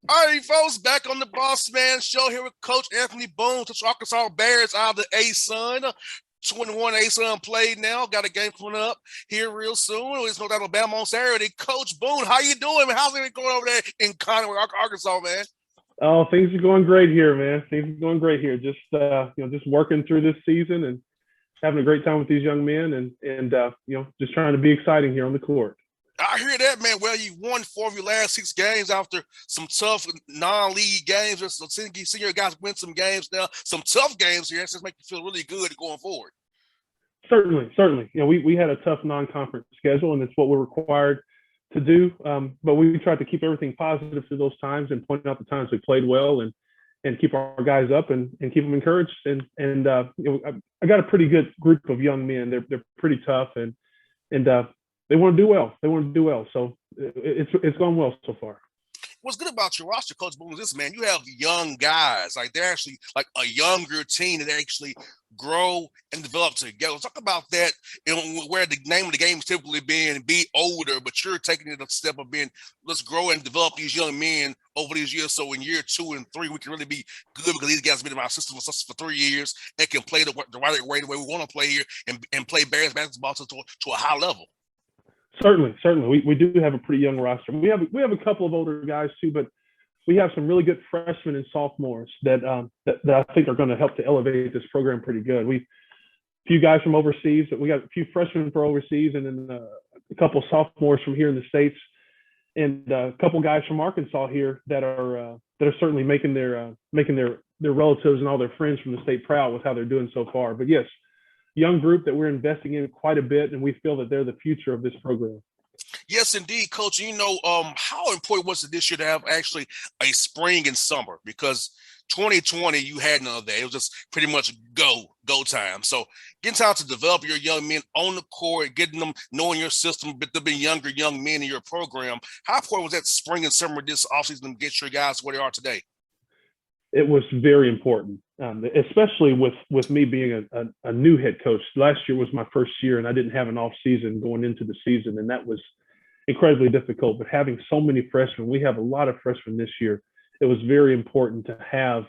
All right, folks, back on the Bossman show here with Coach Anthony Boone, to Arkansas Bears out of the A-Sun. 21 A-Sun played now. Got a game coming up here real soon. It's going to Alabama on Saturday. Coach Boone, how you doing, man? How's it going over there in Conway, Arkansas, man? Oh, things are going great here, man. Things are going great here. Just just working through this season and having a great time with these young men, and just trying to be exciting here on the court. I hear that, man. Well, you won 4 of your last 6 games after some tough non-league games. So senior guys win some games now, some tough games here. It's just make you feel really good going forward. Certainly, certainly. We had a tough non-conference schedule, and it's what we're required to do. But we tried to keep everything positive through those times and point out the times we played well and keep our guys up and keep them encouraged. I got a pretty good group of young men. They're pretty tough and they want to do well. They want to do well. So it's gone well so far. What's good about your roster, Coach Boone, is this, man. You have young guys. Like, they're actually like a younger team that actually grow and develop together. Talk about that, where the name of the game is typically being be older, but you're taking it a step of being, let's grow and develop these young men over these years. So in year 2 and 3, we can really be good because these guys have been in our system for 3 years and can play the right way, the way we want to play here and play Bears basketball to a high level. Certainly, certainly. We do have a pretty young roster. We have a couple of older guys too, but we have some really good freshmen and sophomores that I think are going to help to elevate this program pretty good. We few guys from overseas. We got a few freshmen from overseas, and then a couple of sophomores from here in the States, and a couple guys from Arkansas here that are certainly making their relatives and all their friends from the state proud with how they're doing so far. But yes, young group that we're investing in quite a bit, and we feel that they're the future of this program. Yes, indeed, Coach. How important was it this year to have actually a spring and summer? Because 2020, you had none of that. It was just pretty much go time. So getting time to develop your young men on the court, getting them knowing your system, but them being younger young men in your program. How important was that spring and summer this offseason to get your guys where they are today? It was very important, especially with me being a new head coach. Last year was my first year, and I didn't have an off season going into the season, and that was incredibly difficult. But having so many freshmen, we have a lot of freshmen this year. It was very important to have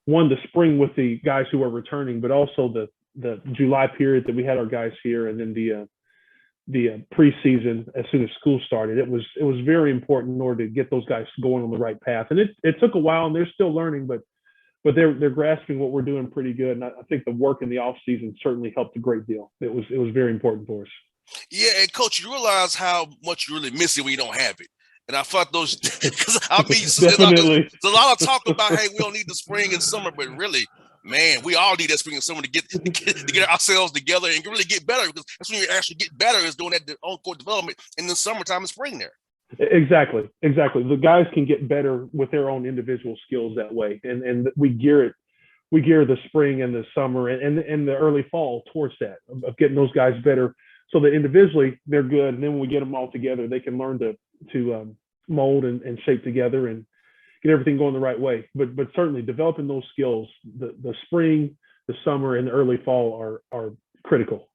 the spring with the guys who are returning, but also the July period that we had our guys here, and then the preseason as soon as school started. It was very important in order to get those guys going on the right path. And it took a while, and they're still learning, but they're grasping what we're doing pretty good. And I think the work in the off season certainly helped a great deal. It was very important for us. Yeah, and Coach, you realize how much you really miss it when you don't have it. And I thought those because I mean, Definitely. there's a lot of talk about, hey, we don't need the spring and summer, but really, man, we all need that spring and summer to get ourselves together and really get better, because that's when you actually get better, is doing that on-court development in the summertime and spring there. Exactly. The guys can get better with their own individual skills that way, and we gear the spring and the summer and the early fall towards that, of getting those guys better, so that individually they're good, and then when we get them all together, they can learn to mold and shape together and get everything going the right way. But certainly developing those skills, the spring, the summer, and the early fall are critical.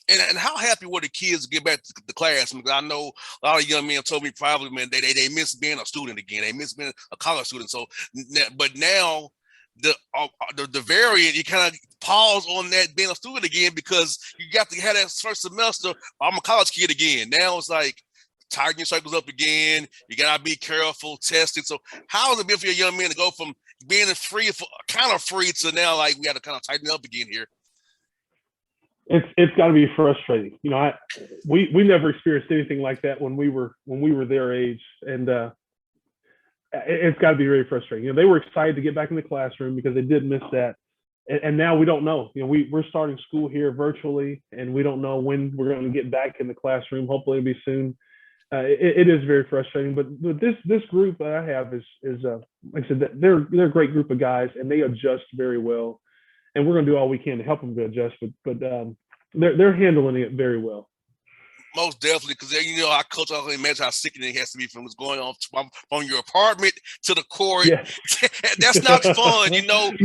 And how happy were the kids to get back to the class? Because I know a lot of young men told me probably, man, they miss being a student again. They miss being a college student. So, but now the variant, you kind of pause on that being a student again, because you got to have that first semester. I'm a college kid again. Now it's like tighten your circles up again. You gotta be careful, testing. So how has it been for your young men to go from being kind of free to now, like, we got to kind of tighten up again here? It's got to be frustrating. We never experienced anything like that when we were their age, and it's got to be very frustrating. They were excited to get back in the classroom because they did miss that, and now we don't know. We're starting school here virtually, and we don't know when we're going to get back in the classroom. Hopefully, it'll be soon. It is very frustrating, but this group that I have is like I said, they're a great group of guys, and they adjust very well, and we're going to do all we can to help them to adjust. But they're handling it very well. Most definitely, because our coach, I can imagine how sickening it has to be from what's going on from your apartment to the court. Yeah. That's not fun, No,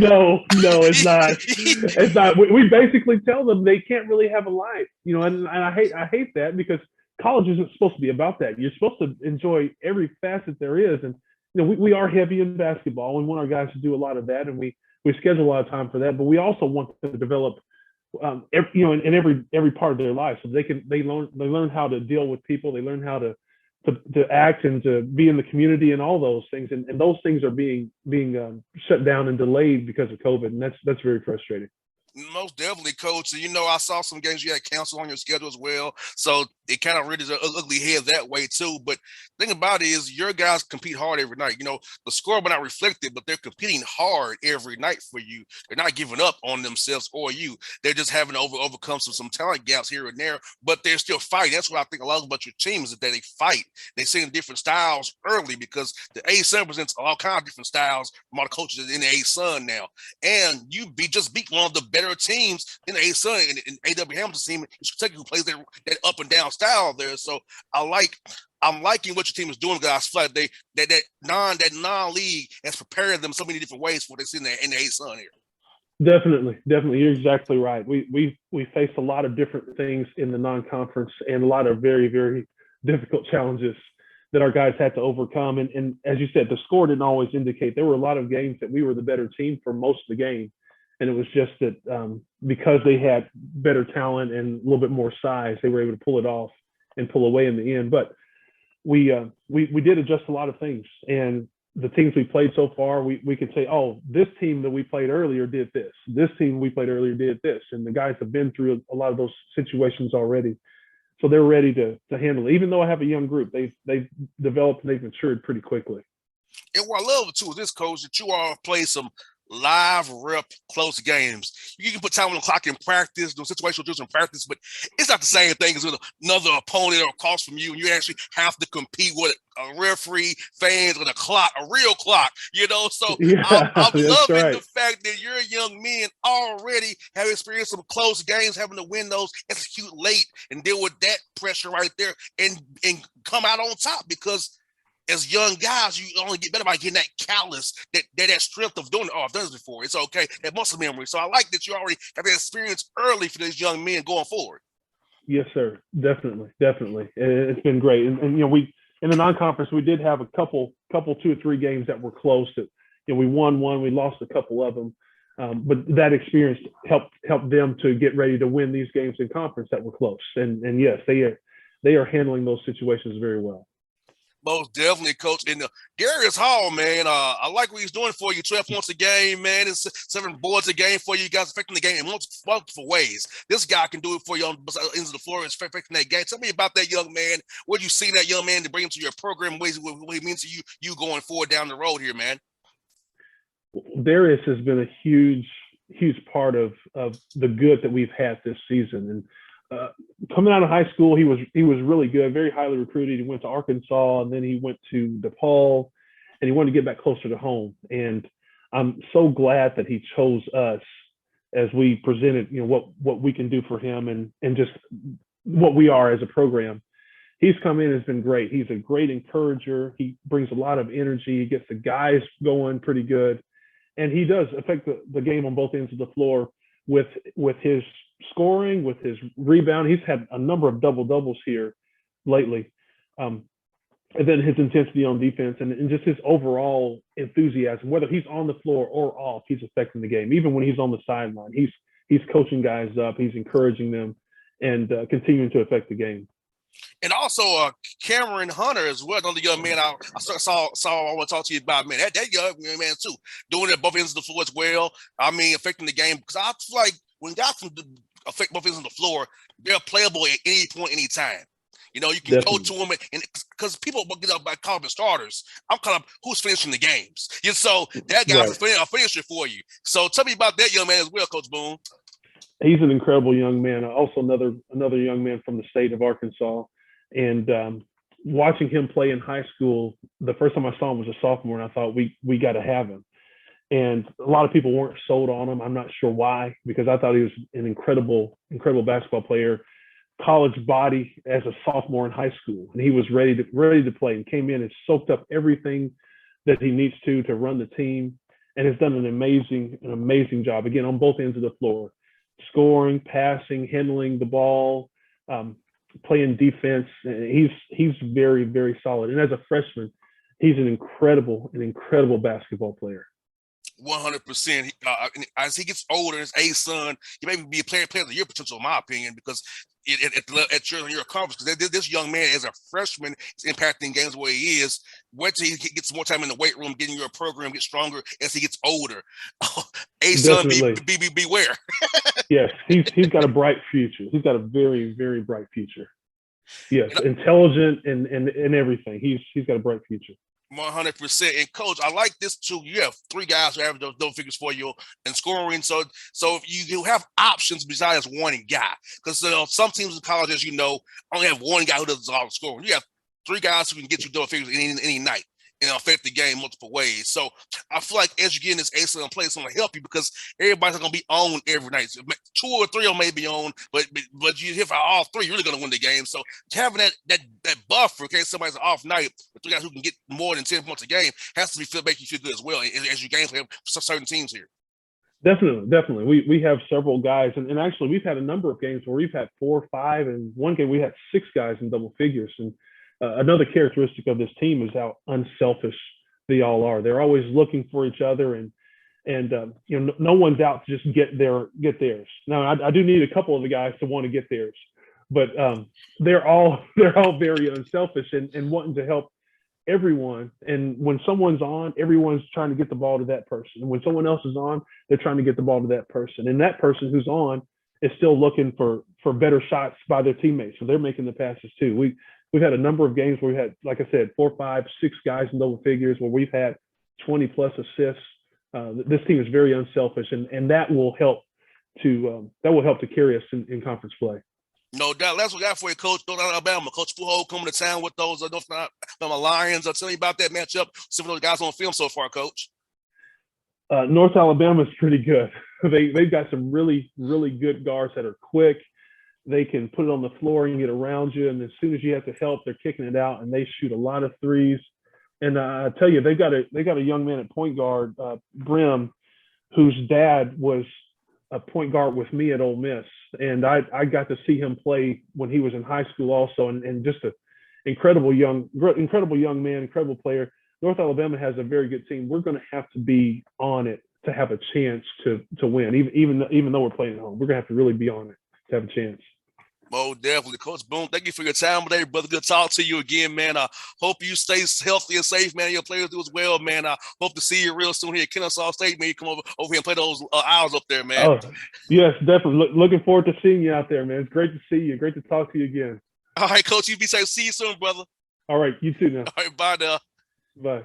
it's not. It's not. We basically tell them they can't really have a life, and I hate that, because college isn't supposed to be about that. You're supposed to enjoy every facet there is, and we are heavy in basketball. We want our guys to do a lot of that, and we schedule a lot of time for that. But we also want them to develop, in every part of their life, so they learn how to deal with people. They learn how to act and to be in the community and all those things. And those things are being shut down and delayed because of COVID, and that's very frustrating. Most definitely, coach. And I saw some games you had canceled on your schedule as well. So it kind of really is an ugly head that way too. But the thing about it is your guys compete hard every night. The score may not reflect it, but they're competing hard every night for you. They're not giving up on themselves or you. They're just having to overcome some talent gaps here and there, but they're still fighting. That's what I think a lot about your team is that they fight. They see different styles early because the A-Sun presents all kinds of different styles from all the coaches in the A-Sun now. And you just beat one of the better teams in the A-Sun and A.W. Hamilton's team in Kentucky who plays that up and down style there. So I'm liking what your team is doing, guys. I feel like that non-league has prepared them so many different ways for what they see in the A-Sun here. Definitely. You're exactly right. We face a lot of different things in the non-conference and a lot of very, very difficult challenges that our guys had to overcome. And as you said, the score didn't always indicate. There were a lot of games that we were the better team for most of the game. And it was just that because they had better talent and a little bit more size, they were able to pull it off and pull away in the end. But we did adjust a lot of things. And the teams we played so far, we could say, oh, this team that we played earlier did this. This team we played earlier did this. And the guys have been through a lot of those situations already. So they're ready to handle it. Even though I have a young group, they've developed and they've matured pretty quickly. And what I love too is this, coach, that you all play some live rep close games. You can put time on the clock in practice, do situational drills in practice, but it's not the same thing as with another opponent or across from you, and you actually have to compete with a referee, fans, with a real clock, So yeah, I'm loving right. the fact that your young men already have experienced some close games, having to win those, execute late, and deal with that pressure right there, and come out on top because as young guys, you only get better by getting that callous, that strength of doing it. Oh, I've done this before. It's okay. That muscle memory. So I like that you already have that experience early for these young men going forward. Yes, sir. Definitely. It's been great. And we in the non-conference we did have a couple 2 or 3 games that were close. That we won one, we lost a couple of them. But that experience helped them to get ready to win these games in conference that were close. And yes, they are handling those situations very well. Most definitely, coach. And Darius Hall, man, I like what he's doing for you. 12 points a game, man. It's 7 boards a game for you guys, affecting the game in multiple ways. This guy can do it for you on both ends of the floor. It's affecting that game. Tell me about that young man. What you see that young man to bring him to your program, what he means to you going forward down the road here, man? Darius has been a huge part of the good that we've had this season. And coming out of high school, he was really good, very highly recruited. He went to Arkansas, and then he went to DePaul, and he wanted to get back closer to home. And I'm so glad that he chose us as we presented, what we can do for him and just what we are as a program. He's come in, has been great. He's a great encourager. He brings a lot of energy. He gets the guys going pretty good, and he does affect the game on both ends of the floor with his scoring, with his rebound. He's had a number of double-doubles here lately. And then his intensity on defense and just his overall enthusiasm, whether he's on the floor or off, he's affecting the game. Even when he's on the sideline, he's coaching guys up, he's encouraging them, and continuing to affect the game. And also Cameron Hunter as well, another young man I saw I want to talk to you about, man. That young man too, doing it both ends of the floor as well. I mean, affecting the game, because I feel like when guys can affect both ends of the floor, they're playable at any point, any time. You can Definitely. go to them, and because people get up by calling them starters, I'm calling them who's finishing the games. So that guy's a finisher for you. So tell me about that young man as well, Coach Boone. He's an incredible young man. Also, another young man from the state of Arkansas. And watching him play in high school, the first time I saw him was a sophomore, and I thought we got to have him. And a lot of people weren't sold on him. I'm not sure why, because I thought he was an incredible basketball player. College body as a sophomore in high school, and he was ready to play, and came in and soaked up everything that he needs to run the team, and has done an amazing job again on both ends of the floor, scoring, passing, handling the ball, playing defense. He's very, very solid. And as a freshman, He's an incredible basketball player. 100%. As he gets older, his A son, he may be a player of the year potential, in my opinion, because at your conference, because this young man, as a freshman, is impacting games where he is. Wait till he gets more time in the weight room, getting your program, get stronger as he gets older. A son, beware. Yes, he's got a bright future. He's got a very, very bright future. Yes, intelligent and everything. He's got a bright future. 100%. And coach, I like this too. You have 3 guys who average those double figures for you in scoring. So if you have options besides one guy, because some teams in college, as you know, only have one guy who does all the scoring. You have 3 guys who can get you double figures any night and affect the game multiple ways. So I feel like as you get in this excellent place, it's going to help you because everybody's going to be on every night. So 2 or 3 of them may be on, but you hit for all 3, you're really going to win the game. So having that buffer in case somebody's off night with 3 guys who can get more than 10 points a game has to make you feel good as well as you game play for certain teams here. Definitely. We have several guys, and actually we've had a number of games where we've had 4 or 5, and one game we had 6 guys in double figures. And another characteristic of this team is how unselfish they all are. They're always looking for each other, and no one's out to just get theirs. Now I do need a couple of the guys to want to get theirs, but they're all very unselfish and wanting to help everyone. And when someone's on, everyone's trying to get the ball to that person. And when someone else is on, they're trying to get the ball to that person. And that person who's on is still looking for better shots by their teammates. So they're making the passes too. We've had a number of games where we had, like I said, 4, 5, 6 guys in double figures where we've had 20 plus assists. This team is very unselfish, and that will help to carry us in conference play. No doubt. That's what we got for you, Coach. North Alabama. Coach Pujols coming to town with those North Alabama Lions. I'll tell you about that matchup. See what those guys on film so far, Coach. North Alabama is pretty good. They've got some really, really good guards that are quick. They can put it on the floor and get around you, and as soon as you have to help, they're kicking it out, and they shoot a lot of threes. And I tell you, they got a young man at point guard, Brim, whose dad was a point guard with me at Ole Miss, and I got to see him play when he was in high school also, and just an incredible young man, incredible player. North Alabama has a very good team. We're going to have to be on it to have a chance to win, even though we're playing at home. We're going to have to really be on it to have a chance. Oh, definitely. Coach Boone, thank you for your time today, brother. Good to talk to you again, man. I hope you stay healthy and safe, man. Your players do as well, man. I hope to see you real soon here at Kennesaw State, man. You come over here and play those hours up there, man. Oh, yes, definitely. Looking forward to seeing you out there, man. It's great to see you. Great to talk to you again. All right, Coach. You be safe. See you soon, brother. All right. You too now. All right. Bye now. Bye.